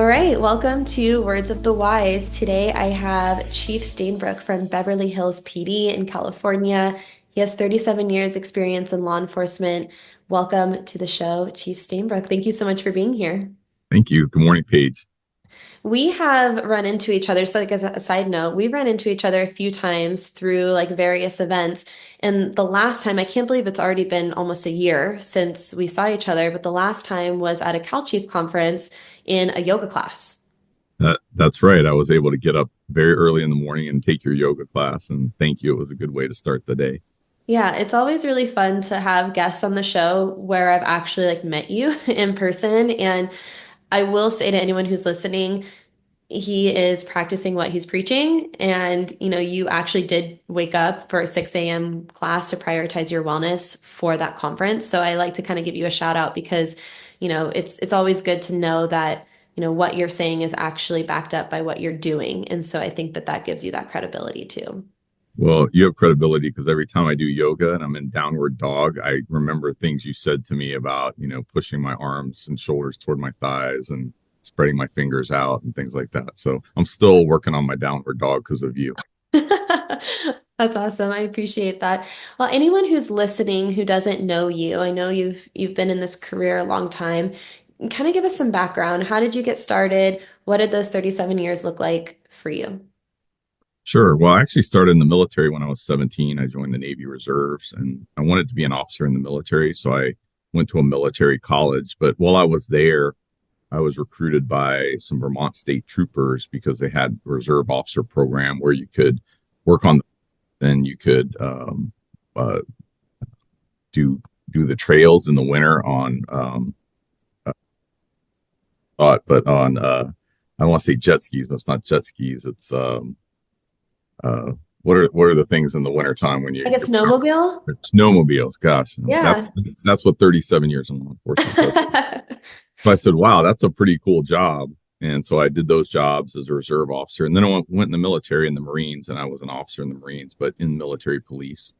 right, welcome to Words of the Wise. Today I have Chief Stainbrook from Beverly Hills PD in California. He has 37 years experience in law enforcement. Welcome to the show, Chief Stainbrook. Thank you so much for being here. Thank you. Good morning, Paige. We have run into each other. So, like as a side note, we've run into each other a few times through like various events. And the last time, I can't believe it's already been almost a year since we saw each other, but the last time was at a Cal Chief conference in a yoga class. That's right. I was able to get up very early in the morning and take your yoga class, and thank you. It was a good way to start the day. Yeah, it's always really fun to have guests on the show where I've actually like met you in person. And I will say to anyone who's listening, he is practicing what he's preaching. And, you actually did wake up for a 6 a.m. class to prioritize your wellness for that conference. So I like to kind of give you a shout out because, it's always good to know that, what you're saying is actually backed up by what you're doing. And so I think that that gives you that credibility too. Well, you have credibility because every time I do yoga and I'm in downward dog, I remember things you said to me about, pushing my arms and shoulders toward my thighs and spreading my fingers out and things like that. So I'm still working on my downward dog because of you. That's awesome. I appreciate that. Well, anyone who's listening who doesn't know you, I know you've been in this career a long time. Kind of give us some background. How did you get started? What did those 37 years look like for you? Sure. Well, I actually started in the military when I was 17. I joined the Navy Reserves and I wanted to be an officer in the military. So I went to a military college. But while I was there, I was recruited by some Vermont state troopers because they had a reserve officer program where you could work on, then you could uh, do the trails in the winter on, but on, I don't want to say jet skis, but it's not jet skis. It's, uh, what are the things in the wintertime when Like a you snowmobile? snowmobiles? Gosh, Yeah. that's what 37 years in law enforcement does. So I said, wow, that's a pretty cool job. And so I did those jobs as a reserve officer. And then I went in the military in the Marines, and I was an officer in the Marines, but in military police.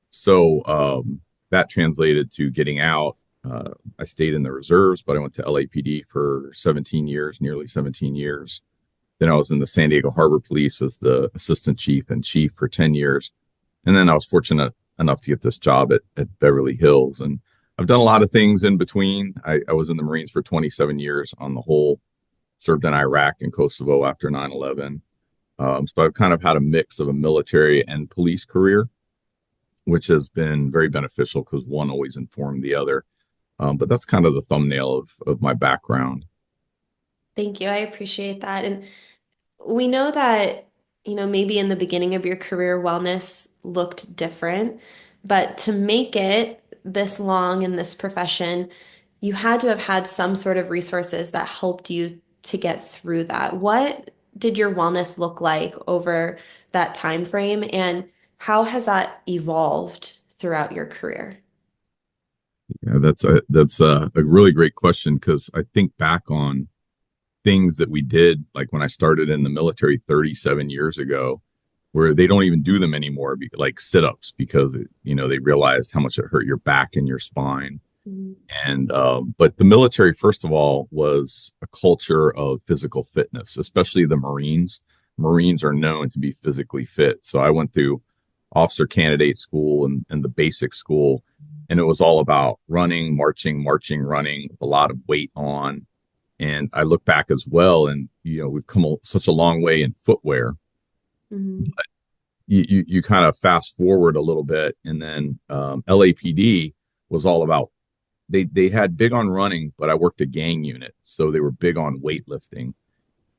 So that translated to getting out. I stayed in the reserves, but I went to LAPD for 17 years, nearly 17 years. Then I was in the San Diego Harbor Police as the assistant chief and chief for 10 years. And then I was fortunate enough to get this job at Beverly Hills. And I've done a lot of things in between. I was in the Marines for 27 years on the whole, served in Iraq and Kosovo after 9/11. So I've kind of had a mix of a military and police career, which has been very beneficial because one always informed the other. But that's kind of the thumbnail of my background. Thank you. I appreciate that. And we know that, maybe in the beginning of your career, wellness looked different, but to make it this long in this profession, you had to have had some sort of resources that helped you to get through that. What did your wellness look like over that time frame, and how has that evolved throughout your career? Yeah, that's a really great question because I think back on things that we did, like when I started in the military 37 years ago, where they don't even do them anymore, like sit-ups, because they realized how much it hurt your back and your spine. Mhm. And but the military, first of all, was a culture of physical fitness, especially the Marines. Marines are known to be physically fit. So I went through officer candidate school and the basic school, and it was all about running, marching, running, with a lot of weight on. And I look back as well, and we've come such a long way in footwear. Mhm. You kind of fast forward a little bit, and then LAPD was all about they had big on running, but I worked a gang unit, so they were big on weightlifting.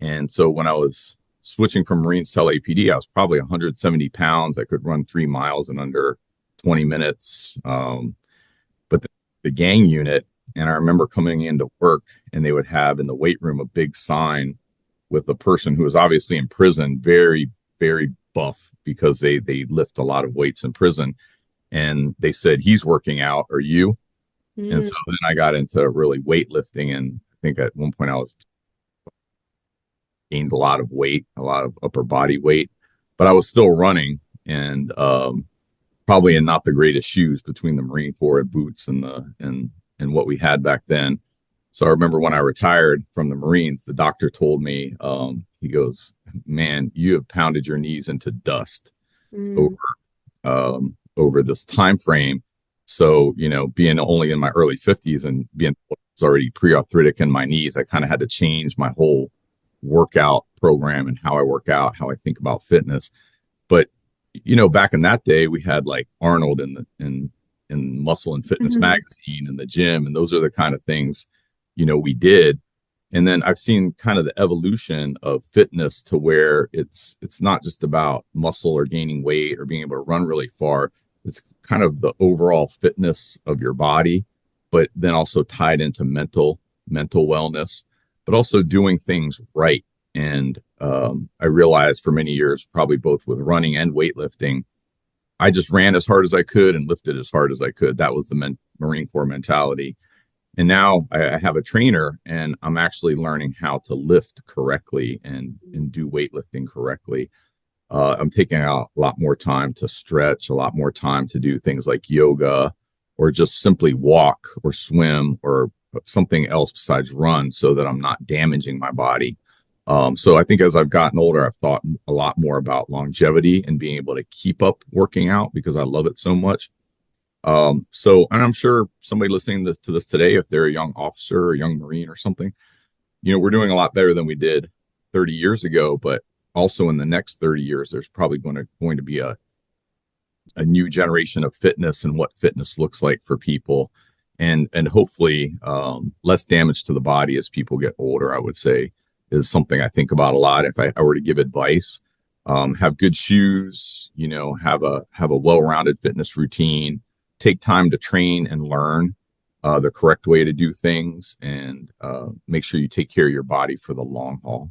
And so when I was switching from Marines to LAPD, I was probably 170 pounds. I could run 3 miles in under 20 minutes. But the gang unit, and I remember coming into work, and they would have in the weight room a big sign with a person who was obviously in prison, very, very buff because they lift a lot of weights in prison. And they said, he's working out, are you? And Mm. so then I got into really weightlifting. And I think at one point I was gained a lot of weight, a lot of upper body weight, but I was still running and probably in not the greatest shoes between the Marine Corps boots and and what we had back then. So I remember when I retired from the Marines, the doctor told me, he goes, "Man, you have pounded your knees into dust over Mm, over this time frame." So, being only in my early 50s and being was already pre-arthritic in my knees, I kind of had to change my whole workout program and how I work out, how I think about fitness. But back in that day, we had like Arnold in Muscle and Fitness mhm. magazine and the gym, and those are the kind of things we did. And then I've seen kind of the evolution of fitness to where it's not just about muscle or gaining weight or being able to run really far. It's kind of the overall fitness of your body, but then also tied into mental wellness, but also doing things right. And I realized for many years, probably both with running and weightlifting, I just ran as hard as I could and lifted as hard as I could. That was the Marine Corps mentality. And now I have a trainer and I'm actually learning how to lift correctly and do weightlifting correctly. I'm taking out a lot more time to stretch, a lot more time to do things like yoga or just simply walk or swim or something else besides run so that I'm not damaging my body. So I think as I've gotten older, I've thought a lot more about longevity and being able to keep up working out because I love it so much. And I'm sure somebody listening to this today, if they're a young officer or a young Marine or something, we're doing a lot better than we did 30 years ago, but also in the next 30 years, there's probably going to be a new generation of fitness and what fitness looks like for people. And hopefully less damage to the body as people get older, I would say is something I think about a lot. If I were to give advice, have good shoes, have a well-rounded fitness routine, take time to train and learn the correct way to do things, and make sure you take care of your body for the long haul.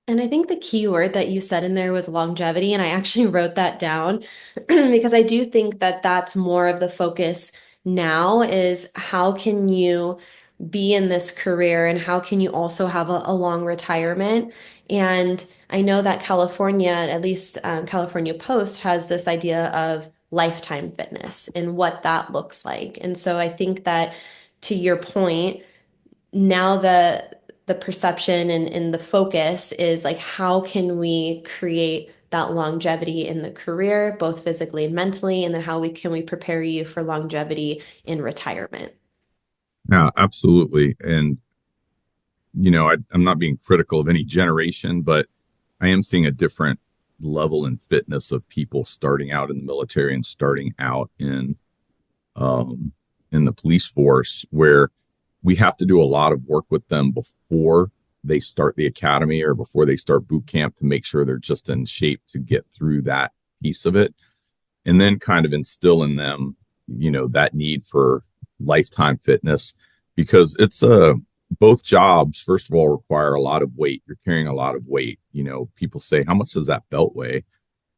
And I think the key word that you said in there was longevity. And I actually wrote that down because I do think that that's more of the focus now is how can you be in this career and how can you also have a long retirement? And I know that California, at least California Post, has this idea of lifetime fitness and what that looks like. And so I think that to your point, now the perception and the focus is like how can we create that longevity in the career, both physically and mentally, and then how we can we prepare you for longevity in retirement. Yeah, absolutely. And I'm not being critical of any generation, but I am seeing a different level in fitness of people starting out in the military and starting out um, in the police force, where we have to do a lot of work with them before they start the academy or before they start boot camp to make sure they're just in shape to get through that piece of it, and then kind of instill in them, that need for lifetime fitness because it's both jobs, first of all, require a lot of weight. You're carrying a lot of weight. People say, how much does that belt weigh?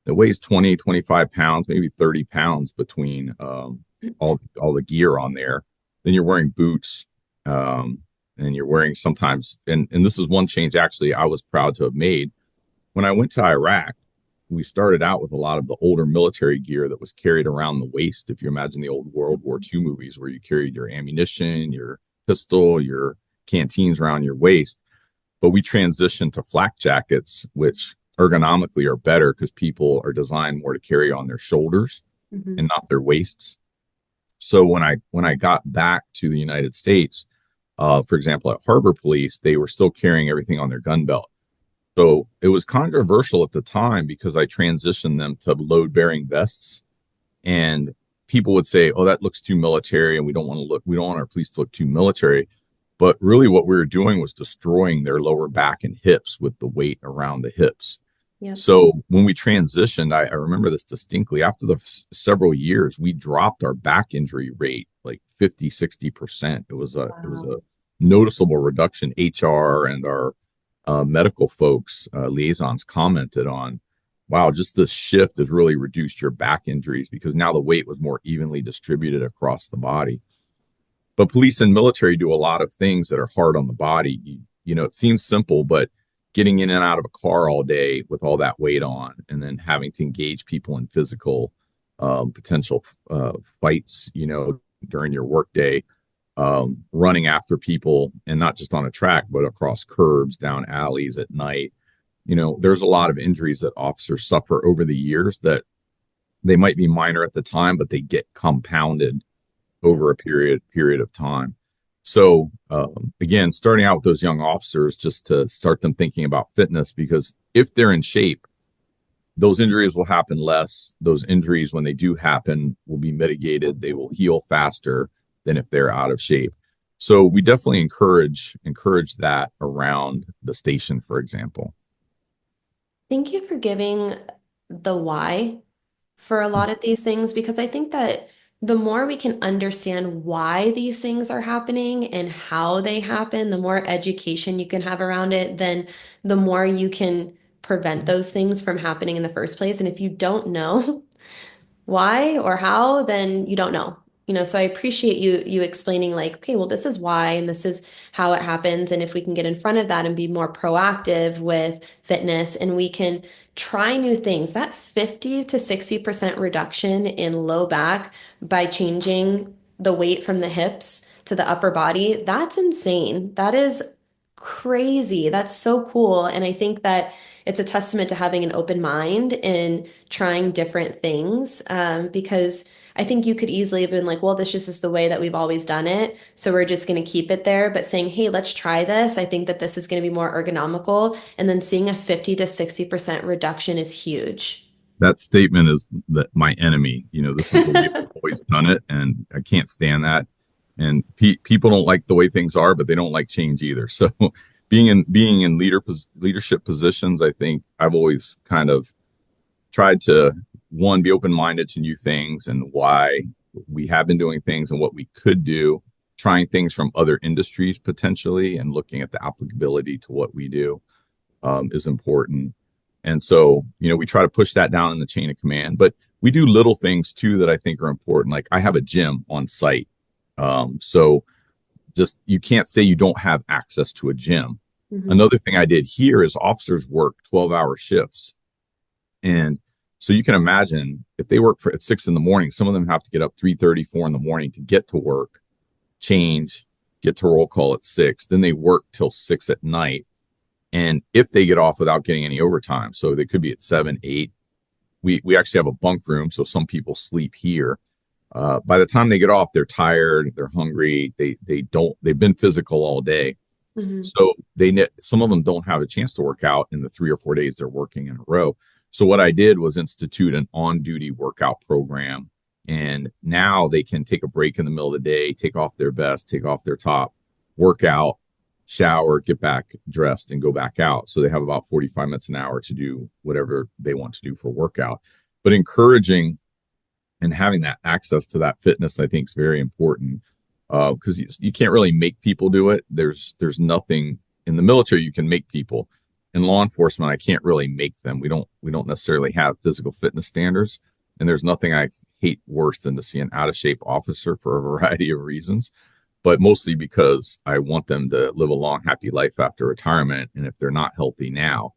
It weighs 20, 25 pounds, maybe 30 pounds between all the gear on there. Then you're wearing boots, and you're wearing sometimes, and this is one change actually I was proud to have made. When I went to Iraq, we started out with a lot of the older military gear that was carried around the waist. If you imagine the old World War II movies where you carried your ammunition, your pistol, your canteens around your waist. But we transitioned to flak jackets, which ergonomically are better because people are designed more to carry on their shoulders Mhm. and not their waists. So when I got back to the United States, for example, at Harbor Police, they were still carrying everything on their gun belt. So it was controversial at the time because I transitioned them to load bearing vests, and people would say, "Oh, that looks too military, and we don't want our police to look too military." But really, what we were doing was destroying their lower back and hips with the weight around the hips. Yep. So when we transitioned, I remember this distinctly. After the several years, we dropped our back injury rate like 50, 60%. It was a Wow. noticeable reduction. HR and our medical folks, liaisons commented on, wow, just this shift has really reduced your back injuries because now the weight was more evenly distributed across the body. But police and military do a lot of things that are hard on the body. It seems simple, but getting in and out of a car all day with all that weight on, and then having to engage people in physical potential fights, during your workday, running after people, and not just on a track, but across curbs, down alleys at night. There's a lot of injuries that officers suffer over the years that they might be minor at the time, but they get compounded over a period of time. So again, starting out with those young officers, just to start them thinking about fitness, because if they're in shape, those injuries will happen less. Those injuries, when they do happen, will be mitigated. They will heal faster than if they're out of shape. So we definitely encourage that around the station, for example. Thank you for giving the why for a lot of these things because I think that the more we can understand why these things are happening and how they happen, the more education you can have around it, then the more you can prevent those things from happening in the first place. And if you don't know, why or how, then you don't know. So I appreciate you explaining like, okay, well, this is why and this is how it happens. And if we can get in front of that and be more proactive with fitness and we can try new things, that 50 to 60% reduction in low back by changing the weight from the hips to the upper body, that's insane. That is crazy. That's so cool. And I think that it's a testament to having an open mind and trying different things. Because I think you could easily have been like, well, this just is the way that we've always done it. So we're just going to keep it there. But saying, hey, let's try this. I think that this is going to be more ergonomical. And then seeing a 50 to 60% reduction is huge. That statement is that my enemy. This is the way I've always done it, and I can't stand that. And people don't like the way things are, but they don't like change either. So being in leadership positions, I think I've always kind of tried to, one, be open minded to new things and why we have been doing things and what we could do, trying things from other industries potentially, and looking at the applicability to what we do is important. And so, we try to push that down in the chain of command, but we do little things too that I think are important. Like I have a gym on site. So just, you can't say you don't have access to a gym. Mhm. Another thing I did here is officers work 12-hour shifts. And so you can imagine if they work at 6 in the morning, some of them have to get up 3:30, 4 in the morning to get to work, change, get to roll call at 6. Then they work till 6 at night. And if they get off without getting any overtime, so they could be at 7, 8. We actually have a bunk room, so some people sleep here. By the time they get off, they're tired, they're hungry, they've been physical all day. Mhm. So some of them don't have a chance to work out in the 3 or 4 days they're working in a row. So what I did was institute an on-duty workout program, and now they can take a break in the middle of the day, take off their vest, take off their top, work out, shower, get back dressed, and go back out. So they have about 45 minutes an hour to do whatever they want to do for workout. But encouraging and having that access to that fitness, I think, is very important because you can't really make people do it. There's nothing in the military you can make people. In law enforcement, I can't really make them. We don't necessarily have physical fitness standards, and there's nothing I hate worse than to see an out of shape officer for a variety of reasons, but mostly because I want them to live a long, happy life after retirement. And if they're not healthy now,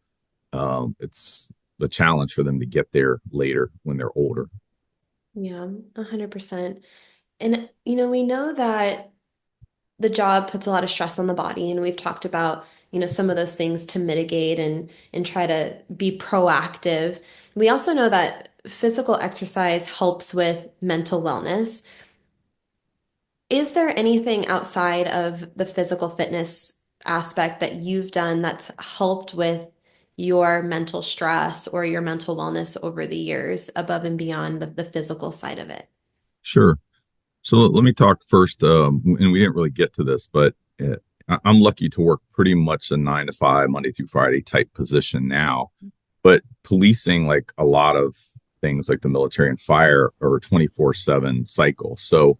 it's the challenge for them to get there later when they're older. Yeah, 100%. And, we know that the job puts a lot of stress on the body, and we've talked about, some of those things to mitigate and try to be proactive. We also know that physical exercise helps with mental wellness. Is there anything outside of the physical fitness aspect that you've done that's helped with your mental stress or your mental wellness over the years above and beyond the physical side of it? Sure. So let me talk first, and we didn't really get to this, but I'm lucky to work pretty much a 9 to 5, Monday through Friday type position now. But policing, like a lot of things like the military and fire, are a 24/7 cycle. So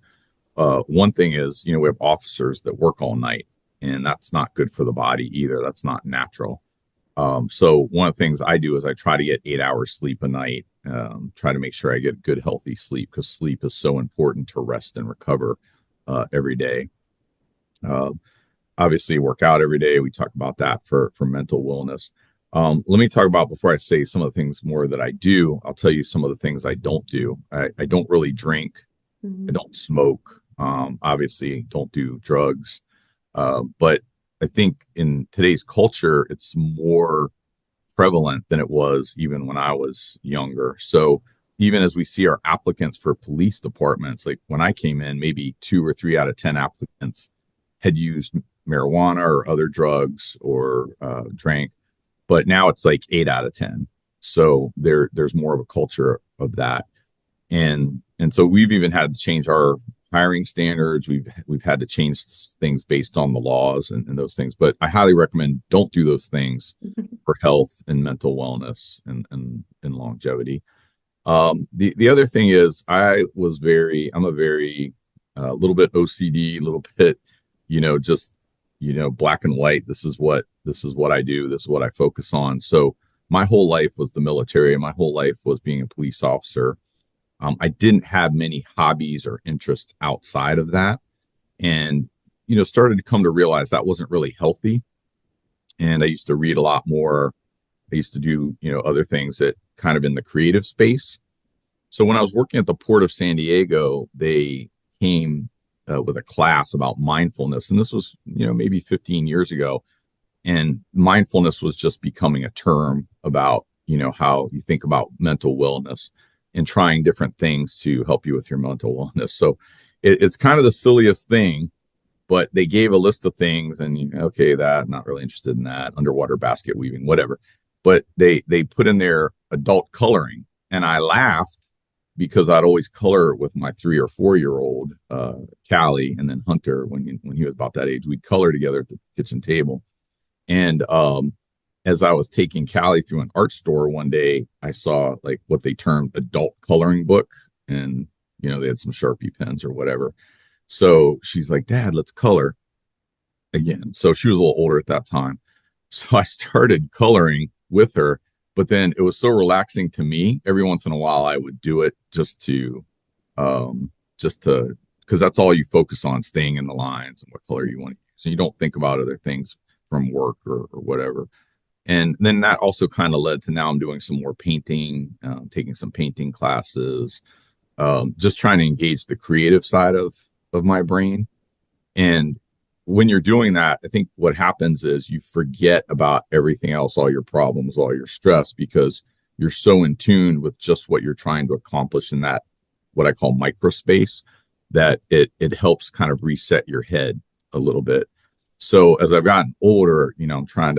one thing is, we have officers that work all night, and that's not good for the body either. That's not natural. So one of the things I do is I try to get 8 hours sleep a night, try to make sure I get good, healthy sleep because sleep is so important to rest and recover every day. Uh, Obviously, work out every day. We talk about that for mental wellness. Let me talk about, before I say some of the things more that I do, I'll tell you some of the things I don't do. I don't really drink. I Mhm. don't smoke. Obviously, don't do drugs. But I think in today's culture, it's more prevalent than it was even when I was younger. So even as we see our applicants for police departments, like when I came in, maybe 2 or 3 out of 10 applicants had used marijuana or other drugs or drank, but now it's like 8 out of 10. So there's more of a culture of that, and so we've even had to change our hiring standards. We've had to change things based on the laws and those things. But I highly recommend don't do those things for health and mental wellness and longevity. The other thing is I'm a very little bit OCD, a little bit, just black and white. This is what I do. This is what I focus on. So my whole life was the military. My whole life was being a police officer. I didn't have many hobbies or interests outside of that, and started to come to realize that wasn't really healthy. And I used to read a lot more. I used to do other things that kind of in the creative space. So when I was working at the Port of San Diego, they came with a class about mindfulness, and this was maybe 15 years ago. And mindfulness was just becoming a term about how you think about mental wellness and trying different things to help you with your mental wellness. So it's kind of the silliest thing, but they gave a list of things, and okay, that not really interested in that, underwater basket weaving, whatever. But they put in their adult coloring, and I laughed because I'd always color with my 3 or 4 year old Callie, and then Hunter when he was about that age. We'd color together at the kitchen table, and as I was taking Callie through an art store one day, I saw like what they termed adult coloring book, and they had some Sharpie pens or whatever. So she's like, "Dad, let's color again." So she was a little older at that time. So I started coloring with her, but then it was so relaxing to me. Every once in a while, I would do it just to, because that's all you focus on, staying in the lines and what color you want to use. So you don't think about other things from work or whatever. And then that also kind of led to now I'm doing some more painting, taking some painting classes, just trying to engage the creative side of my brain. And when you're doing that, I think what happens is you forget about everything else, all your problems, all your stress, because you're so in tune with just what you're trying to accomplish in that, what I call microspace, that it helps kind of reset your head a little bit. So as I've gotten older, I'm trying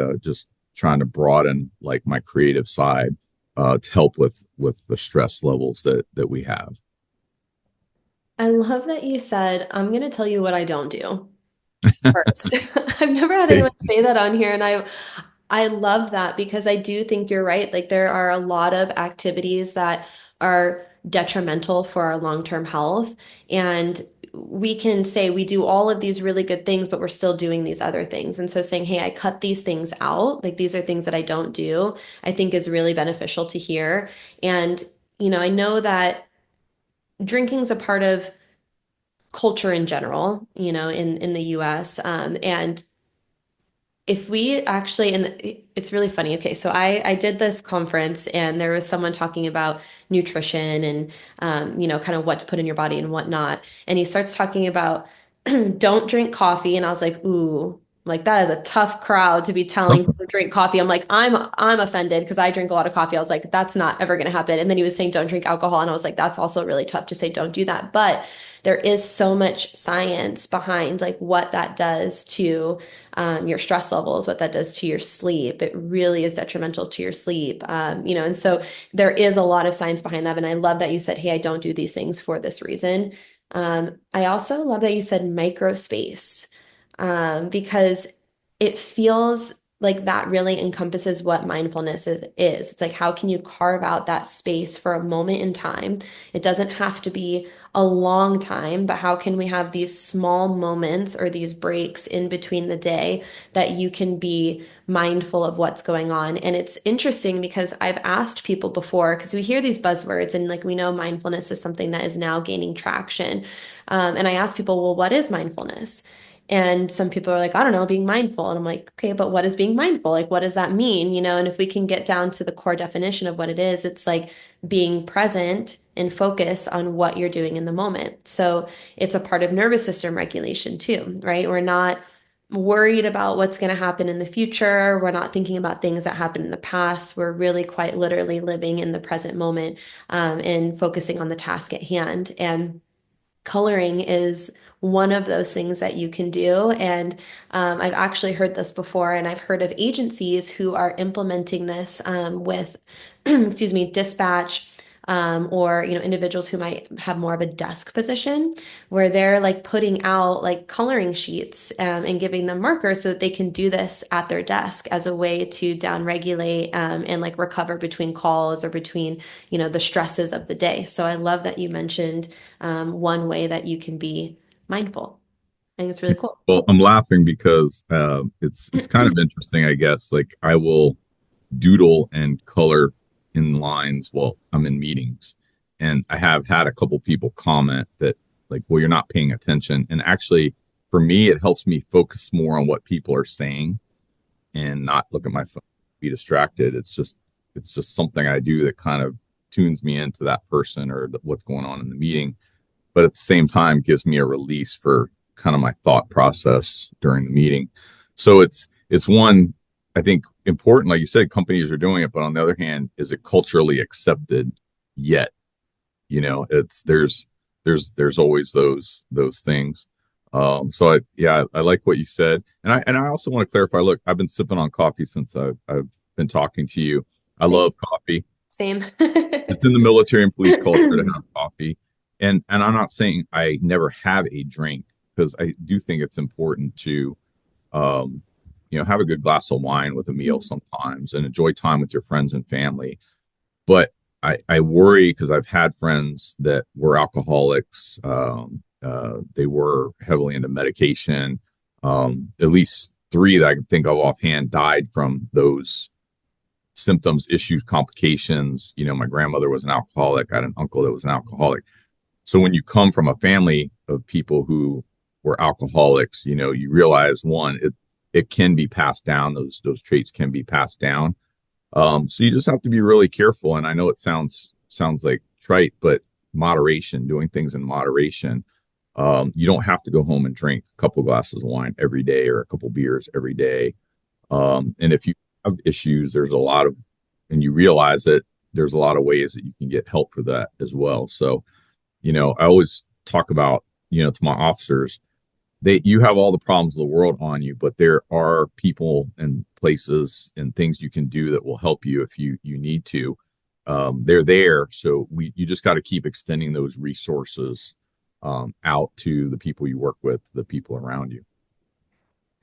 to broaden like my creative side to help with the stress levels that we have. I love that you said, I'm going to tell you what I don't do first. I've never had anyone Okay. say that on here, and I love that because I do think you're right. Like there are a lot of activities that are detrimental for our long-term health. And we can say we do all of these really good things, but we're still doing these other things. And so saying, hey, I cut these things out, like these are things that I don't do, I think is really beneficial to hear. And, I know that drinking's a part of culture in general, in the US. And if we actually, and it's really funny. Okay, so I did this conference and there was someone talking about nutrition and kind of what to put in your body and whatnot. And he starts talking about don't drink coffee, and I was like, ooh, like that is a tough crowd to be telling don't drink coffee. I'm like, I'm offended because I drink a lot of coffee. I was like, that's not ever going to happen. And then he was saying don't drink alcohol, and I was like, that's also really tough to say don't do that. But there is so much science behind like what that does to your stress levels, what that does to your sleep. It really is detrimental to your sleep. And so there is a lot of science behind that. And I love that you said, hey, I don't do these things for this reason. I also love that you said micro space, because it feels like that really encompasses what mindfulness is. It's like, how can you carve out that space for a moment in time? It doesn't have to be a long time, but how can we have these small moments or these breaks in between the day that you can be mindful of what's going on? And it's interesting because I've asked people before, because we hear these buzzwords and like we know mindfulness is something that is now gaining traction. And I ask people, well, what is mindfulness? And some people are like, I don't know, being mindful. And I'm like, okay, but what is being mindful? Like, what does that mean? And if we can get down to the core definition of what it is, it's like being present and focus on what you're doing in the moment. So it's a part of nervous system regulation too, right? We're not worried about what's going to happen in the future. We're not thinking about things that happened in the past. We're really quite literally living in the present moment, and focusing on the task at hand. And coloring is one of those things that you can do. And I've actually heard this before, and I've heard of agencies who are implementing this with, excuse me, dispatch. Or individuals who might have more of a desk position where they're like putting out like coloring sheets, and giving them markers so that they can do this at their desk as a way to down regulate, and like recover between calls or between the stresses of the day. So I love that you mentioned one way that you can be mindful. I think it's really cool. Well, I'm laughing because it's kind of interesting, I guess. Like I will doodle and color in lines while I'm in meetings, and I have had a couple people comment that like, "Well, you're not paying attention." And actually, for me, it helps me focus more on what people are saying and not look at my phone, be distracted. It's just something I do that kind of tunes me into that person or what's going on in the meeting, but at the same time gives me a release for kind of my thought process during the meeting. So it's one, I think, important. Like you said, companies are doing it, but on the other hand, is it culturally accepted yet? It's there's always those things. So I like what you said, and I also want to clarify. Look, I've been sipping on coffee since I've been talking to you. I Same. love coffee. Same. It's in the military and police culture to have coffee. And I'm not saying I never have a drink, because I do think it's important to um, have a good glass of wine with a meal sometimes and enjoy time with your friends and family. But I worry because I've had friends that were alcoholics. They were heavily into medication. At least three that I can think of offhand died from those symptoms, issues, complications. My grandmother was an alcoholic. I had an uncle that was an alcoholic. So when you come from a family of people who were alcoholics, you realize, one, it can be passed down. Those traits can be passed down. So you just have to be really careful. And I know it sounds like trite, but moderation, doing things in moderation. You don't have to go home and drink a couple glasses of wine every day or a couple beers every day. And if you have issues, and you realize that there's a lot of ways that you can get help for that as well. So, I always talk about, to my officers, you have all the problems of the world on you, but there are people and places and things you can do that will help you if you need to. They're there. So you just got to keep extending those resources out to the people you work with, the people around you.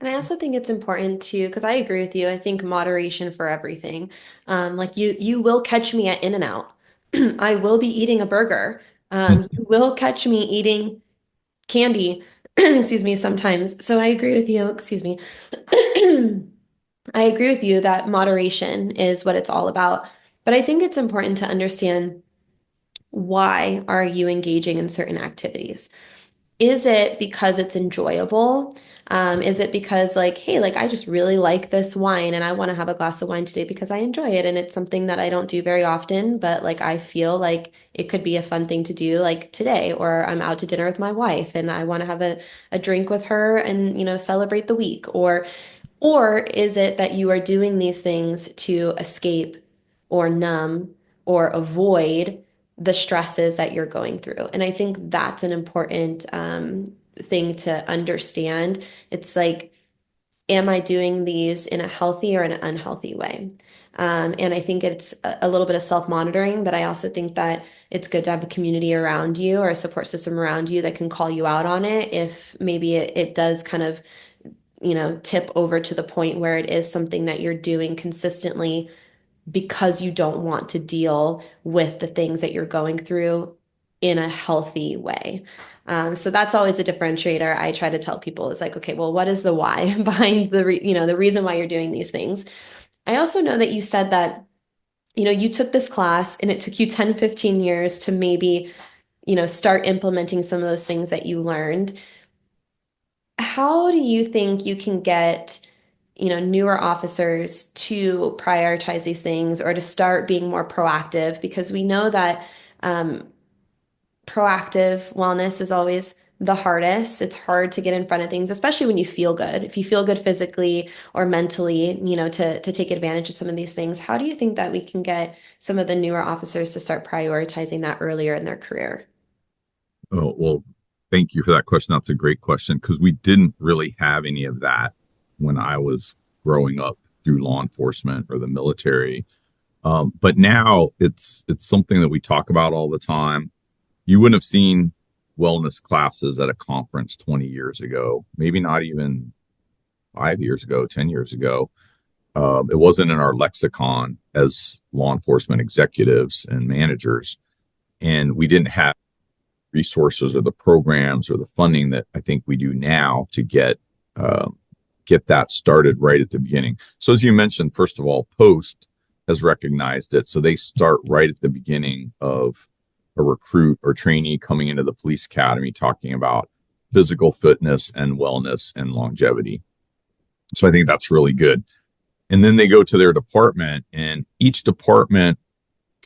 And I also think it's important to, because I agree with you, I think moderation for everything. Like you will catch me at In-N-Out. I will be eating a burger. You will catch me eating candy, excuse me, sometimes. So I agree with you, excuse me. I agree with you that moderation is what it's all about. But I think it's important to understand, why are you engaging in certain activities? Is it because it's enjoyable? Is it because like, hey, like I just really like this wine and I want to have a glass of wine today because I enjoy it and it's something that I don't do very often, but like I feel like it could be a fun thing to do like today, or I'm out to dinner with my wife and I want to have a drink with her and celebrate the week, or is it that you are doing these things to escape or numb or avoid the stresses that you're going through? And I think that's an important thing to understand. It's like, am I doing these in a healthy or an unhealthy way? And I think it's a little bit of self-monitoring, but I also think that it's good to have a community around you or a support system around you that can call you out on it if maybe it does kind of tip over to the point where it is something that you're doing consistently because you don't want to deal with the things that you're going through in a healthy way. So that's always a differentiator I try to tell people is like, okay, well, what is the why behind the reason why you're doing these things? I also know that you said that, you took this class and it took you 10, 15 years to maybe, start implementing some of those things that you learned. How do you think you can get, newer officers to prioritize these things or to start being more proactive? Because we know that proactive wellness is always the hardest. It's hard to get in front of things, especially when you feel good. If you feel good physically or mentally, to take advantage of some of these things. How do you think that we can get some of the newer officers to start prioritizing that earlier in their career? Oh, well, thank you for that question. That's a great question because we didn't really have any of that when I was growing up through law enforcement or the military. But now it's something that we talk about all the time. You wouldn't have seen wellness classes at a conference 20 years ago, maybe not even 5 years ago, 10 years ago. It wasn't in our lexicon as law enforcement executives and managers. And we didn't have resources or the programs or the funding that I think we do now to get that started right at the beginning. So as you mentioned, first of all, Post has recognized it, so they start right at the beginning of a recruit or trainee coming into the police academy talking about physical fitness and wellness and longevity. So I think that's really good. And then they go to their department, and each department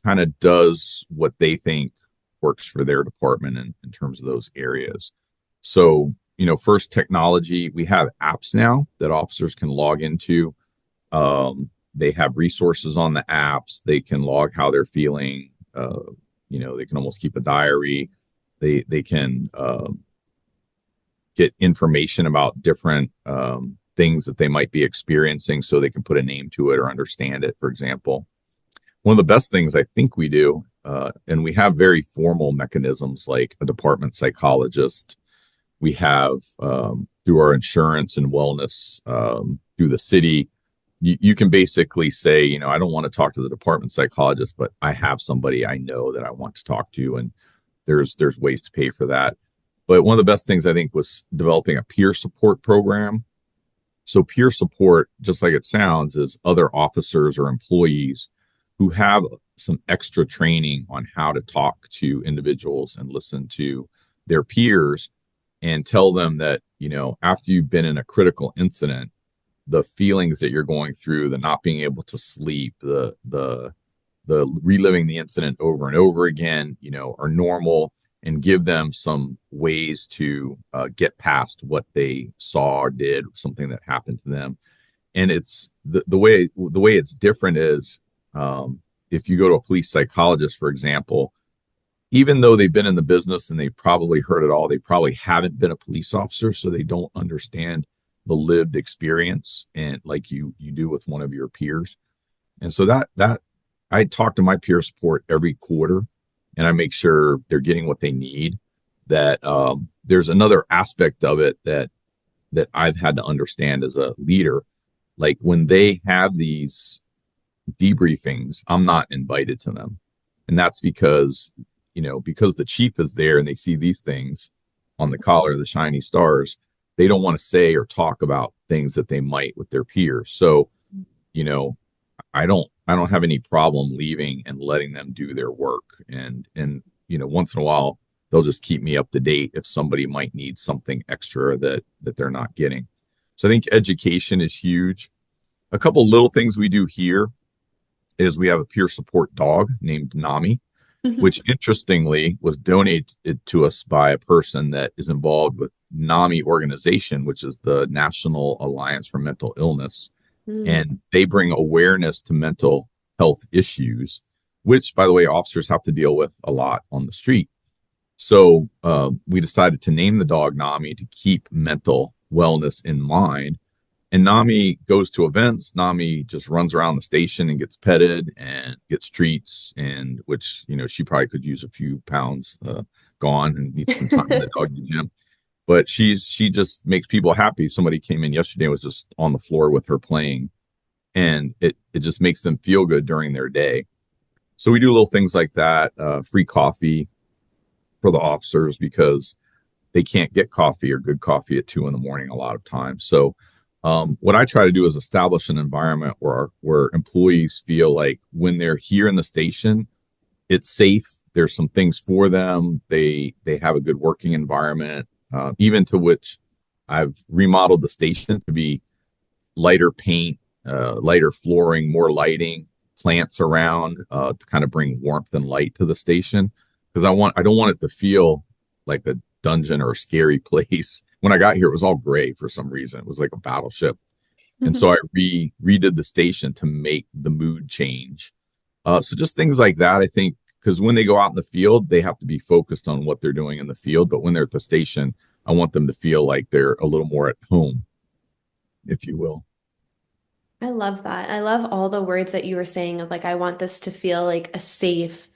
kind of does what they think works for their department in terms of those areas. So, first technology, we have apps now that officers can log into. They have resources on the apps. They can log how they're feeling. They can almost keep a diary. They can get information about different things that they might be experiencing so they can put a name to it or understand it, for example. One of the best things I think we do, and we have very formal mechanisms like a department psychologist. We have through our insurance and wellness through the city, you can basically say, I don't want to talk to the department psychologist, but I have somebody I know that I want to talk to, and there's ways to pay for that. But one of the best things I think was developing a peer support program. So peer support, just like it sounds, is other officers or employees who have some extra training on how to talk to individuals and listen to their peers and tell them that, after you've been in a critical incident, the feelings that you're going through, the not being able to sleep, the reliving the incident over and over again, are normal, and give them some ways to get past what they saw or did, something that happened to them. And it's the way it's different is if you go to a police psychologist, for example, even though they've been in the business and they've probably heard it all, they probably haven't been a police officer, so they don't understand the lived experience and like you do with one of your peers. And so that I talk to my peer support every quarter, and I make sure they're getting what they need. That there's another aspect of it that I've had to understand as a leader. Like when they have these debriefings, I'm not invited to them, and that's because the chief is there and they see these things on the collar, the shiny stars. They don't want to say or talk about things that they might with their peers. So, you know, I don't have any problem leaving and letting them do their work. And once in a while they'll just keep me up to date if somebody might need something extra that they're not getting. So I think education is huge. A couple little things we do here is we have a peer support dog named Nami, which interestingly was donated to us by a person that is involved with NAMI organization, which is the National Alliance for Mental Illness. Mm. And they bring awareness to mental health issues, which, by the way, officers have to deal with a lot on the street. So we decided to name the dog Nami to keep mental wellness in mind. And Nami goes to events. Nami just runs around the station and gets petted and gets treats, and which she probably could use a few pounds gone and needs some time in the doggy gym. But she just makes people happy. Somebody came in yesterday and was just on the floor with her playing, and it just makes them feel good during their day. So we do little things like that, free coffee for the officers because they can't get coffee or good coffee at 2 in the morning a lot of times. So what I try to do is establish an environment where employees feel like when they're here in the station, it's safe. There's some things for them. They have a good working environment. Even to which I've remodeled the station to be lighter paint, lighter flooring, more lighting, plants around to kind of bring warmth and light to the station. because I don't want it to feel like a dungeon or a scary place. When I got here, it was all gray for some reason. It was like a battleship. And so I redid the station to make the mood change. So just things like that, I think, because when they go out in the field, they have to be focused on what they're doing in the field. But when they're at the station, I want them to feel like they're a little more at home, if you will. I love that. I love all the words that you were saying of like, I want this to feel like a safe,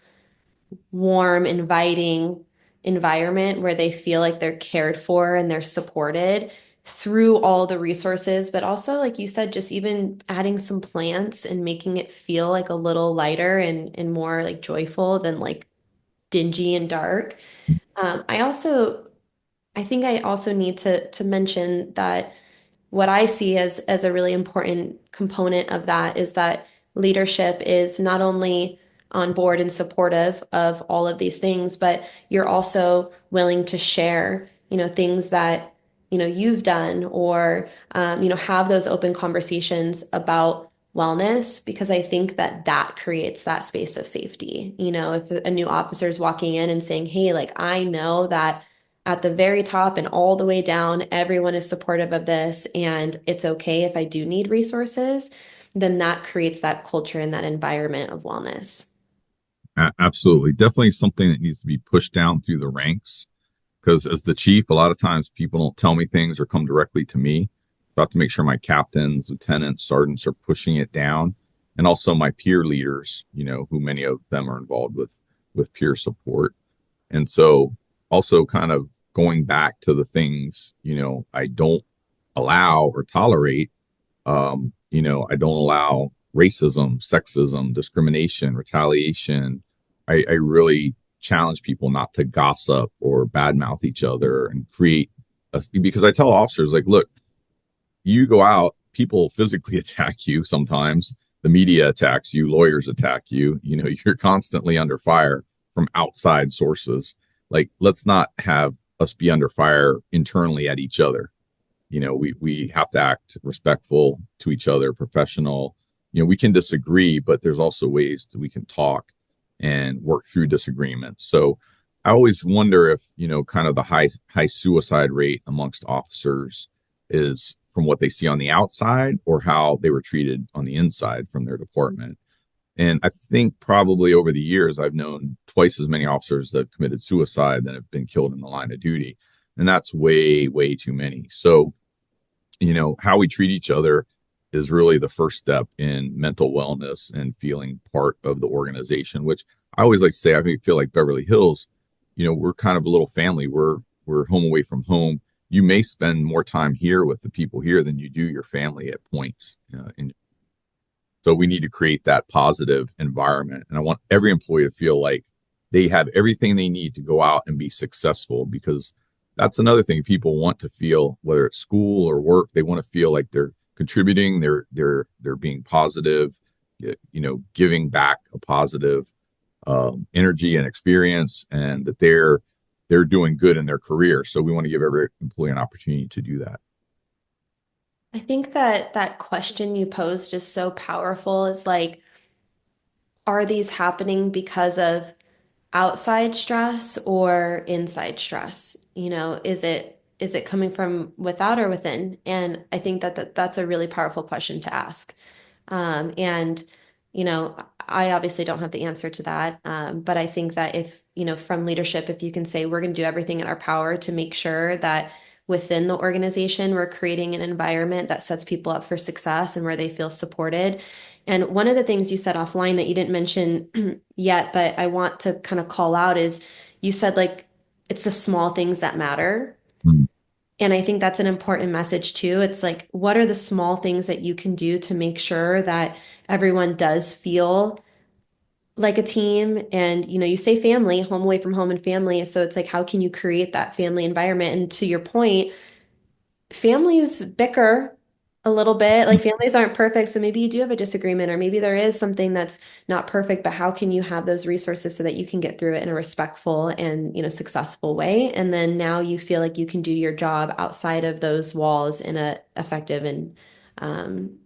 warm, inviting environment where they feel like they're cared for and they're supported through all the resources, but also, like you said, just even adding some plants and making it feel like a little lighter and more like joyful than like dingy and dark. I also, I think I also need to mention that what I see as a really important component of that is that leadership is not only on board and supportive of all of these things, but you're also willing to share, things that, you've done or, have those open conversations about wellness because I think that that creates that space of safety. If a new officer is walking in and saying, "Hey, like I know that at the very top and all the way down, everyone is supportive of this, and it's okay if I do need resources," then that creates that culture and that environment of wellness. Absolutely. Definitely something that needs to be pushed down through the ranks. Because as the chief, a lot of times people don't tell me things or come directly to me. So I have to make sure my captains, lieutenants, sergeants are pushing it down. And also my peer leaders, who many of them are involved with peer support. And so also kind of going back to the things, I don't allow or tolerate. I don't allow racism, sexism, discrimination, retaliation. I really challenge people not to gossip or badmouth each other and create because I tell officers like, look, you go out, people physically attack you sometimes. The media attacks you, lawyers attack you. You're constantly under fire from outside sources. Like, let's not have us be under fire internally at each other. We have to act respectful to each other, professional. We can disagree, but there's also ways that we can talk and work through disagreements. So I always wonder if, kind of the high suicide rate amongst officers is from what they see on the outside or how they were treated on the inside from their department. And I think probably over the years, I've known twice as many officers that have committed suicide than have been killed in the line of duty. And that's way, way too many. So how we treat each other is really the first step in mental wellness and feeling part of the organization, which I always like to say, I feel like Beverly Hills, we're kind of a little family. We're home away from home. You may spend more time here with the people here than you do your family at points. And so we need to create that positive environment. And I want every employee to feel like they have everything they need to go out and be successful because that's another thing people want to feel, whether it's school or work, they want to feel like they're contributing, they're being positive, giving back a positive energy and experience, and that they're doing good in their career. So we want to give every employee an opportunity to do that. I think that that question you posed is so powerful. It's like, are these happening because of outside stress or inside stress? Is it coming from without or within? And I think that's a really powerful question to ask. And, I obviously don't have the answer to that. But I think that if, from leadership, if you can say we're going to do everything in our power to make sure that within the organization, we're creating an environment that sets people up for success and where they feel supported. And one of the things you said offline that you didn't mention yet, but I want to kind of call out is you said like it's the small things that matter. Mm. And I think that's an important message too. It's like, what are the small things that you can do to make sure that everyone does feel like a team? And, you say family, home away from home and family. So it's like, how can you create that family environment? And to your point, families bicker a little bit. Like families aren't perfect. So maybe you do have a disagreement, or maybe there is something that's not perfect, but how can you have those resources so that you can get through it in a respectful and, successful way? And then now you feel like you can do your job outside of those walls in a effective and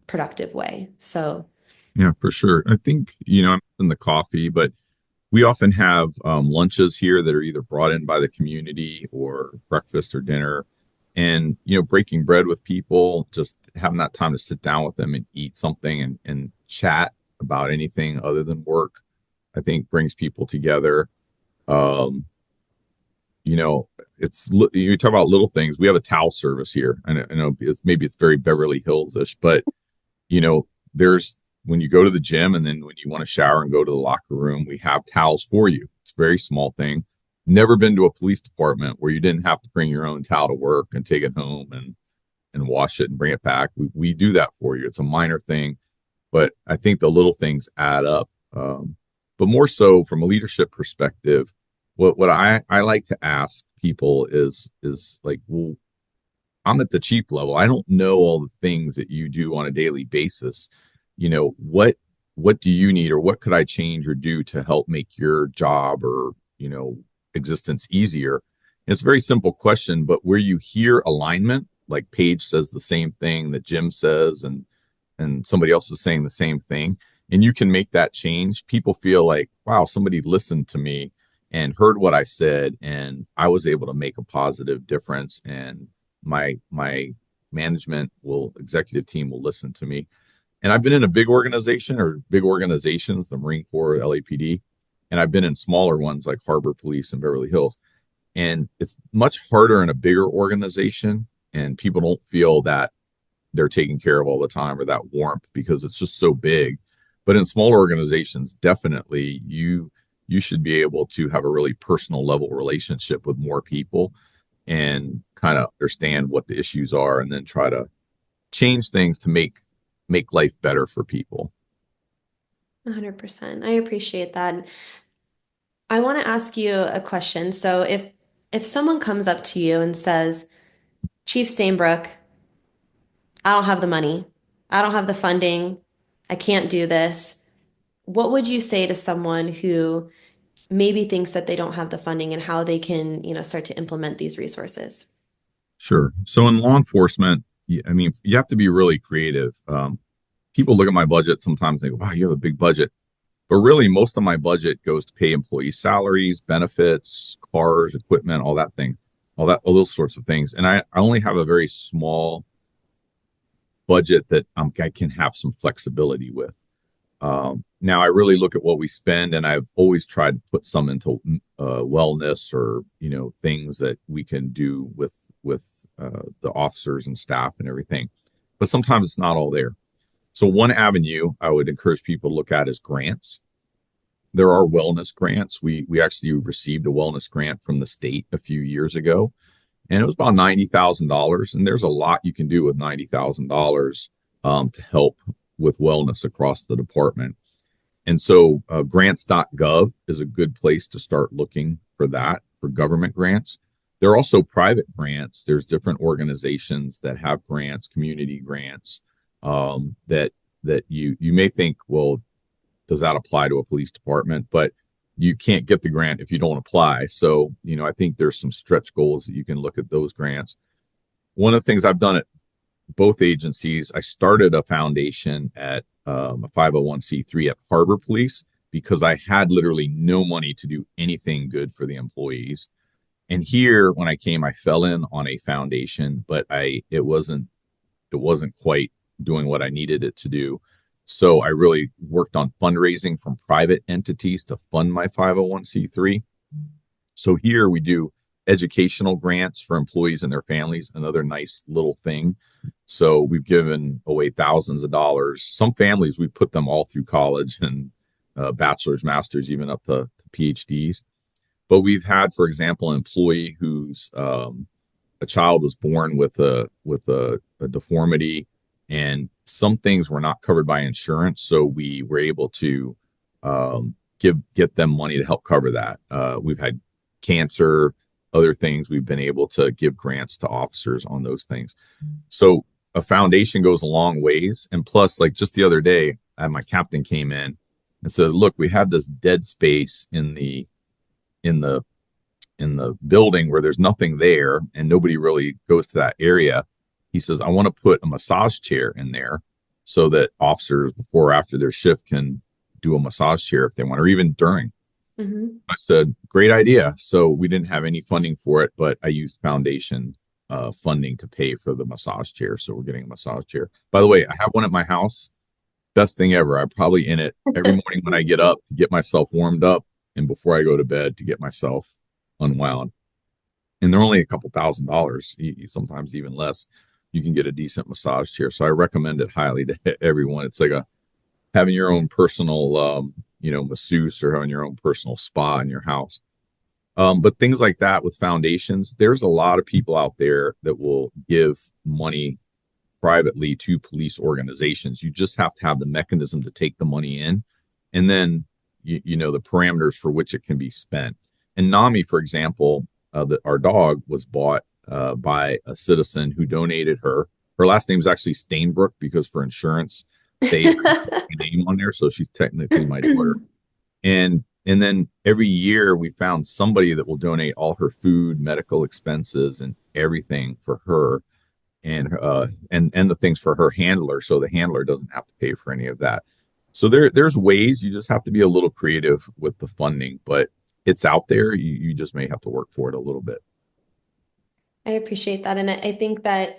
productive way. So Yeah, for sure. I think, I'm in the coffee, but We often have lunches here that are either brought in by the community or breakfast or dinner. And, breaking bread with people, just having that time to sit down with them and eat something and chat about anything other than work, I think brings people together. Um, you know, you talk about little things. We have a towel service here. I know maybe it's very Beverly Hills-ish, but you know, there's when you go to the gym and then when you want to shower and go to the locker room, we have towels for you. It's a very small thing. Never been to a police department where you didn't have to bring your own towel to work and take it home and wash it and bring it back. We do that for you. It's a minor thing, but I think the little things add up. But more so from a leadership perspective, what I like to ask people is like, well, I'm at the chief level. I don't know all the things that you do on a daily basis. What do you need or what could I change or do to help make your job or, existence easier? And it's a very simple question, but where you hear alignment, like Paige says the same thing that Jim says and somebody else is saying the same thing, and you can make that change, people feel like, wow, somebody listened to me and heard what I said and I was able to make a positive difference and my executive team will listen to me. And I've been in a big organization or big organizations, the Marine Corps, LAPD, and I've been in smaller ones like Harbor Police and Beverly Hills. And it's much harder in a bigger organization, and people don't feel that they're taken care of all the time or that warmth because it's just so big. But in smaller organizations, definitely you should be able to have a really personal level relationship with more people and kind of understand what the issues are and then try to change things to make life better for people. 100%. I appreciate that. I want to ask you a question. So if someone comes up to you and says, Chief Stainbrook, I don't have the money. I don't have the funding. I can't do this. What would you say to someone who maybe thinks that they don't have the funding and how they can, start to implement these resources? Sure. So in law enforcement, I mean, you have to be really creative. People look at my budget sometimes and they go, wow, you have a big budget. But really, most of my budget goes to pay employee salaries, benefits, cars, equipment, all those sorts of things. And I only have a very small budget that I can have some flexibility with. Now, I really look at what we spend, and I've always tried to put some into wellness or things that we can do with the officers and staff and everything. But sometimes it's not all there. So one avenue I would encourage people to look at is grants. There are wellness grants. We actually received a wellness grant from the state a few years ago, and it was about $90,000. And there's a lot you can do with $90,000 to help with wellness across the department. And so grants.gov is a good place to start looking for that for government grants. There are also private grants. There's different organizations that have grants, community grants, that you may think, well, does that apply to a police department? But you can't get the grant if you don't apply. So, I think there's some stretch goals that you can look at those grants. One of the things I've done at both agencies, I started a foundation at a 501c3 at Harbor Police because I had literally no money to do anything good for the employees. And here, when I came, I fell in on a foundation, but it wasn't quite doing what I needed it to do. So I really worked on fundraising from private entities to fund my 501c3. So here we do educational grants for employees and their families, another nice little thing. So we've given away thousands of dollars. Some families, we put them all through college and bachelor's, master's, even up to PhDs. But we've had, for example, an employee whose a child was born with a deformity, and some things were not covered by insurance. So we were able to get them money to help cover that. We've had cancer, other things. We've been able to give grants to officers on those things. So a foundation goes a long ways. And plus, like just the other day, my captain came in and said, "Look, we have this dead space in the building where there's nothing there and nobody really goes to that area." He says, "I want to put a massage chair in there so that officers before or after their shift can do a massage chair if they want, or even during." Hmm. I said, great idea. So we didn't have any funding for it, but I used foundation funding to pay for the massage chair. So we're getting a massage chair. By the way, I have one at my house. Best thing ever. I'm probably in it every morning when I get up to get myself warmed up and before I go to bed to get myself unwound. And they're only a couple $1,000s, sometimes even less. You can get a decent massage chair. So I recommend it highly to everyone. It's like a having your own personal, masseuse or having your own personal spa in your house. But things like that with foundations, there's a lot of people out there that will give money privately to police organizations. You just have to have the mechanism to take the money in, and then the parameters for which it can be spent. And Nami, for example, our dog was bought by a citizen who donated her. Her last name is actually Stainbrook because for insurance they have my name on there, so she's technically my daughter. And then every year we found somebody that will donate all her food, medical expenses, and everything for her and the things for her handler, so the handler doesn't have to pay for any of that. So there's ways. You just have to be a little creative with the funding, but it's out there. You just may have to work for it a little bit. I appreciate that. And I think that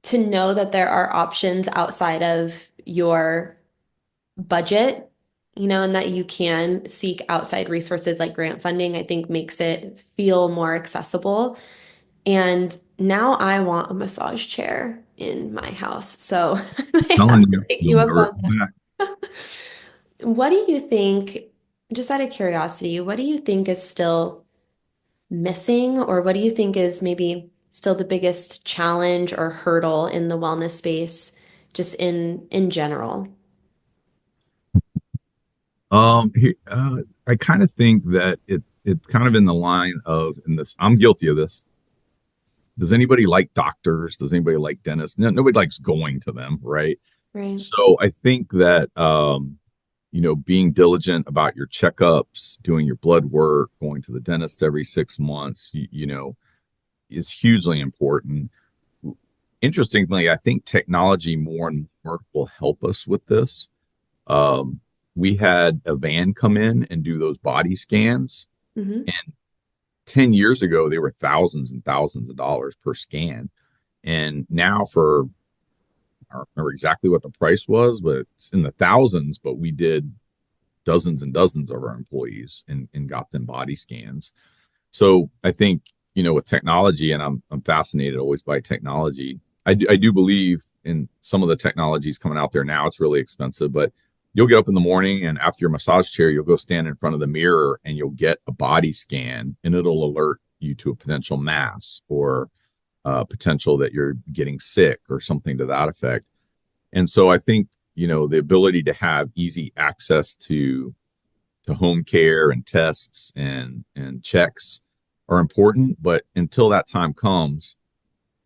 to know that there are options outside of your budget, and that you can seek outside resources like grant funding, I think makes it feel more accessible. And now I want a massage chair in my house. So I might have Telling to you, take you'll you up never on come back. that. What do you think, just out of curiosity, what do you think is still missing, or what do you think is maybe still the biggest challenge or hurdle in the wellness space, just in general? I kind of think that it's kind of in the line of, in this, I'm guilty of this. Does anybody like doctors? Does anybody like dentists? No, nobody likes going to them, right? Right. So I think that being diligent about your checkups, doing your blood work, going to the dentist every 6 months, is hugely important. Interestingly, I think technology more and more will help us with this. Um, we had a van come in and do those body scans. Hmm. And 10 years ago, they were thousands and thousands of dollars per scan. And now I don't remember exactly what the price was, but it's in the thousands. But we did dozens and dozens of our employees and got them body scans. So I think, with technology, and I'm fascinated always by technology. I do believe in some of the technologies coming out there now. It's really expensive, but you'll get up in the morning and after your massage chair, you'll go stand in front of the mirror and you'll get a body scan and it'll alert you to a potential mass or potential that you're getting sick or something to that effect. And so I think, the ability to have easy access to home care and tests and checks are important. But until that time comes,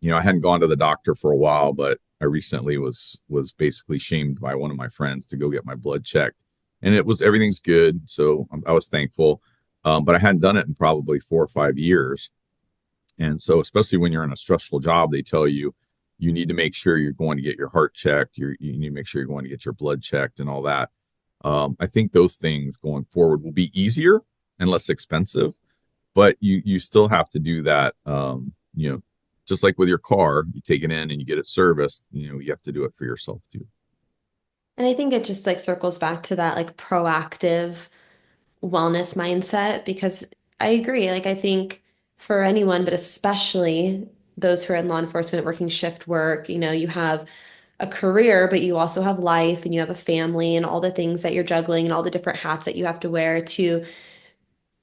I hadn't gone to the doctor for a while, but I recently was basically shamed by one of my friends to go get my blood checked, and everything's good, so I was thankful. But I hadn't done it in probably 4 or 5 years, and so especially when you're in a stressful job, they tell you you need to make sure you're going to get your heart checked, you need to make sure you're going to get your blood checked and all that. I think those things going forward will be easier and less expensive, but you still have to do that. Just like with your car, you take it in and you get it serviced. You have to do it for yourself too. And I think it just like circles back to that like proactive wellness mindset, because I agree. Like, I think for anyone, but especially those who are in law enforcement working shift work, you have a career, but you also have life and you have a family and all the things that you're juggling and all the different hats that you have to wear to.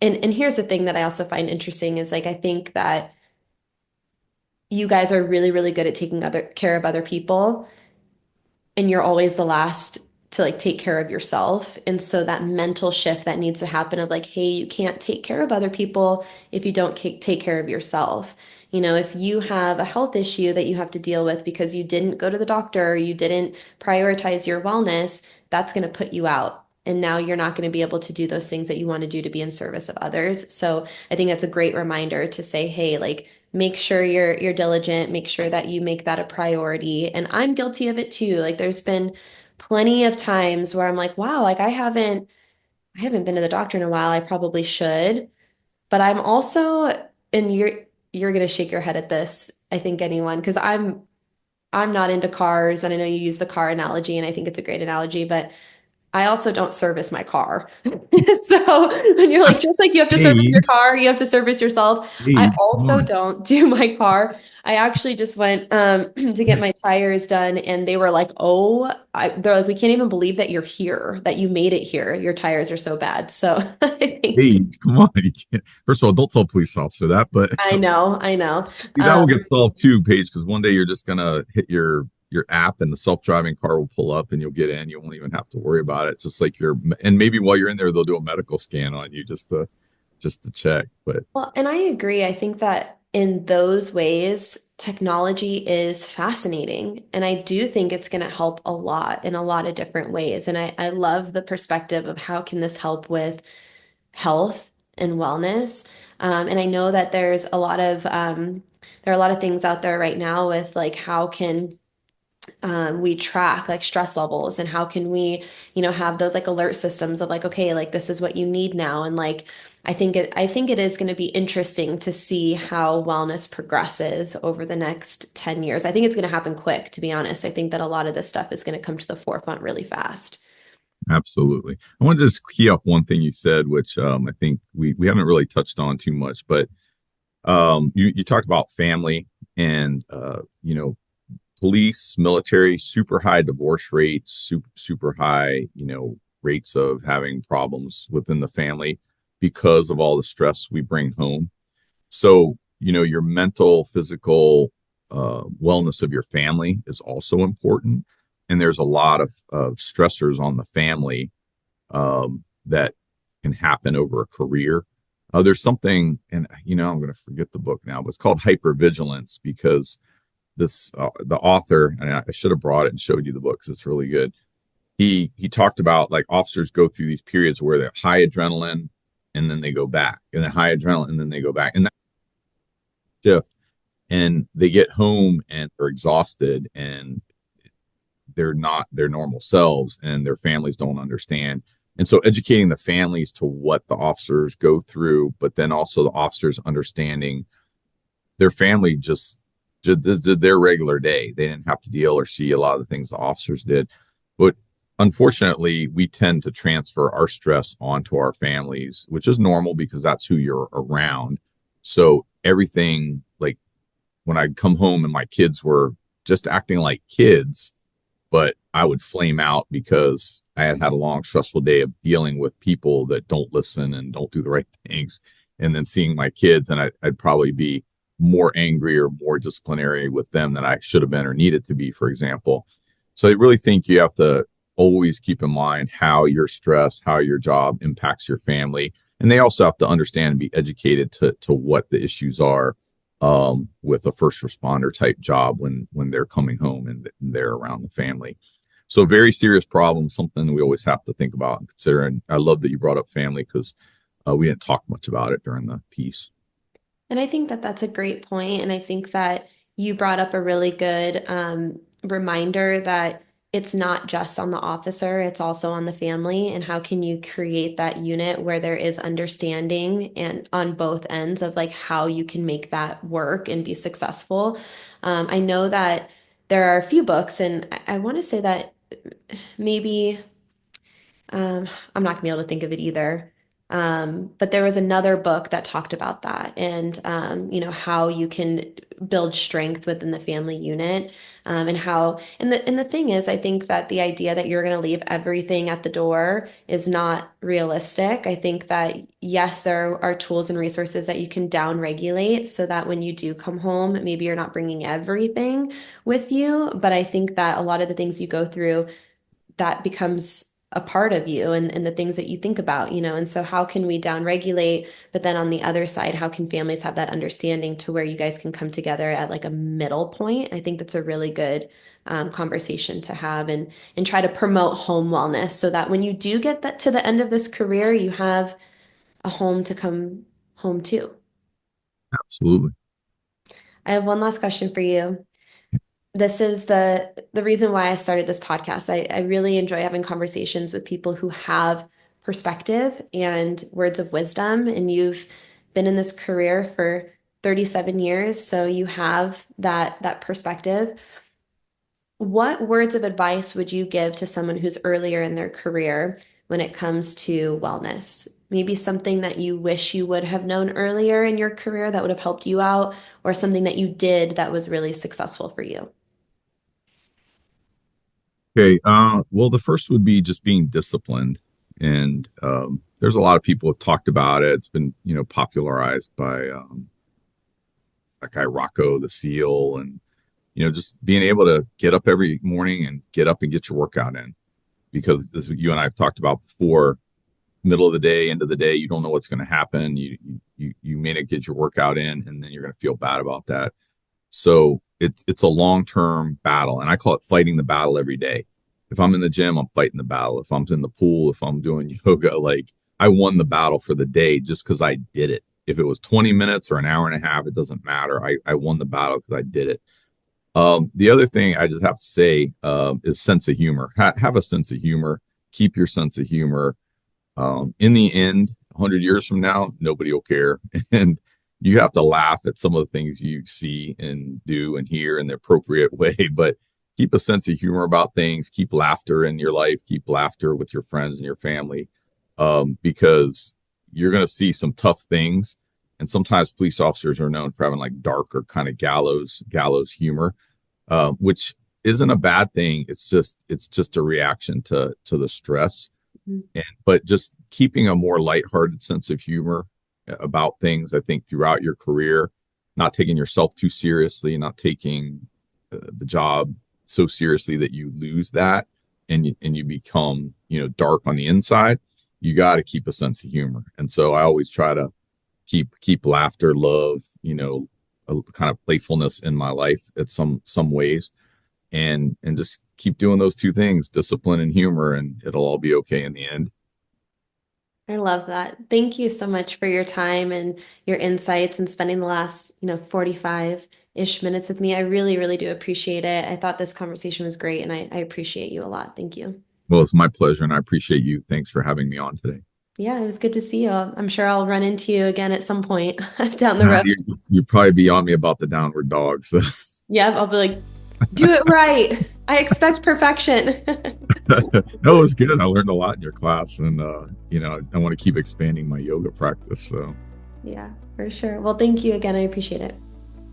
And here's the thing that I also find interesting is like, I think that you guys are really, really good at taking other care of other people, and you're always the last to like take care of yourself. And so that mental shift that needs to happen of like, hey, you can't take care of other people if you don't take care of yourself. If you have a health issue that you have to deal with because you didn't go to the doctor or you didn't prioritize your wellness, that's going to put you out. And now you're not going to be able to do those things that you want to do to be in service of others. So I think that's a great reminder to say, hey, like make sure you're diligent, make sure that you make that a priority. And I'm guilty of it too. Like there's been plenty of times where I'm like, wow, like I haven't I haven't been to the doctor in a while. I probably should. But I'm also, and you're gonna shake your head at this, I think anyone, because I'm not into cars, and I know you use the car analogy, and I think it's a great analogy, but I also don't service my car. So when you're like, just like you have to service your Paige, car, you have to service yourself. I Paige, come also on. don't do my car. I actually just went to get my tires done, and they were like, "Oh, they're like, we can't even believe that you're here, that you made it here. Your tires are so bad." So I think Paige, come on. You can't. First of all, don't tell a police officer that, but I know. that will get solved too, Paige, because one day you're just gonna hit your app and the self-driving car will pull up and you'll get in. You won't even have to worry about it. Just like and maybe while you're in there, they'll do a medical scan on you just to check. But Well, and I agree. I think that in those ways, technology is fascinating. And I do think it's going to help a lot in a lot of different ways. And I love the perspective of how can this help with health and wellness. And I know that there are a lot of things out there right now with like how can we track like stress levels and how can we, have those like alert systems of like, okay, like this is what you need now. And like, I think it is going to be interesting to see how wellness progresses over the next 10 years. I think it's going to happen quick, to be honest. I think that a lot of this stuff is going to come to the forefront really fast. absolutely. I wanted to just key up one thing you said, which I think we haven't really touched on too much, but you talked about family and police, military, super high divorce rates, super high, rates of having problems within the family because of all the stress we bring home. So, your mental, physical wellness of your family is also important. And there's a lot of stressors on the family that can happen over a career. There's something, and I'm going to forget the book now, but it's called hypervigilance because this the author, and I should have brought it and showed you the book because it's really good. He talked about like officers go through these periods where they're high adrenaline and then they go back, and then high adrenaline and then they go back, and that shift, and they get home and they're exhausted and they're not their normal selves, and their families don't understand. And so educating the families to what the officers go through, but then also the officers understanding their family just did their regular day. They didn't have to deal or see a lot of the things the officers did. But unfortunately, we tend to transfer our stress onto our families, which is normal because that's who you're around. So everything, like when I'd come home and my kids were just acting like kids, but I would flame out because I had had a long, stressful day of dealing with people that don't listen and don't do the right things. And then seeing my kids, and I'd probably be more angry or more disciplinary with them than I should have been or needed to be, for example. So I really think you have to always keep in mind how your stress, how your job impacts your family. And they also have to understand and be educated to what the issues are with a first responder type job when they're coming home and they're around the family. So very serious problem, something we always have to think about and consider. And I love that you brought up family because we didn't talk much about it during the piece. And I think that that's a great point. And I think that you brought up a really good reminder that it's not just on the officer, it's also on the family. And how can you create that unit where there is understanding and on both ends of like how you can make that work and be successful. I know that there are a few books, and I want to say that maybe. I'm not gonna be able to think of it either. But there was another book that talked about that and how you can build strength within the family unit. And how and the thing is, I think that the idea that you're gonna leave everything at the door is not realistic. I think that yes, there are tools and resources that you can down regulate so that when you do come home, maybe you're not bringing everything with you. But I think that a lot of the things you go through that becomes a part of you and the things that you think about, and so how can we down regulate, but then on the other side, how can families have that understanding to where you guys can come together at like a middle point? I think that's a really good conversation to have and try to promote home wellness so that when you do get that to the end of this career, you have a home to come home to. Absolutely. I have one last question for you. This is the reason why I started this podcast. I really enjoy having conversations with people who have perspective and words of wisdom. And you've been in this career for 37 years, so you have that perspective. What words of advice would you give to someone who's earlier in their career when it comes to wellness? Maybe something that you wish you would have known earlier in your career that would have helped you out, or something that you did that was really successful for you. Okay. Well, the first would be just being disciplined. And there's a lot of people have talked about it. It's been, popularized by that guy Rocco the Seal, and just being able to get up every morning and get up and get your workout in. Because as you and I have talked about before, middle of the day, end of the day, you don't know what's going to happen. You may not get your workout in, and then you're going to feel bad about that. So it's a long term battle, and I call it fighting the battle every day. If I'm in the gym, I'm fighting the battle. If I'm in the pool, if I'm doing yoga, like I won the battle for the day just because I did it. If it was 20 minutes or an hour and a half, it doesn't matter. I won the battle because I did it. The other thing I just have to say is sense of humor. Have a sense of humor. Keep your sense of humor. In the end, 100 years from now, nobody will care. And you have to laugh at some of the things you see and do and hear in the appropriate way. But keep a sense of humor about things. Keep laughter in your life. Keep laughter with your friends and your family, because you're going to see some tough things. And sometimes police officers are known for having like dark or kind of gallows humor, which isn't a bad thing. It's just a reaction to the stress. But just keeping a more lighthearted sense of humor about things, I think, throughout your career, not taking yourself too seriously, not taking the job so seriously that you lose that, and you become dark on the inside. You got to keep a sense of humor, and so I always try to keep laughter, love, a kind of playfulness in my life at some ways, and just keep doing those two things, discipline and humor, and it'll all be okay in the end. I love that. Thank you so much for your time and your insights and spending the last, 45-ish minutes with me. I really, really do appreciate it. I thought this conversation was great, and I appreciate you a lot. Thank you. Well, it's my pleasure, and I appreciate you. Thanks for having me on today. Yeah, it was good to see you. I'm sure I'll run into you again at some point down the road. You probably be on me about the downward dog. So Yeah, I'll be like, do it right. I expect perfection. no, it was good. I learned a lot in your class, and I want to keep expanding my yoga practice. So Yeah, for sure. Well, thank you again. I appreciate it.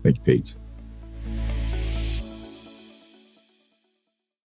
thank you, Paige.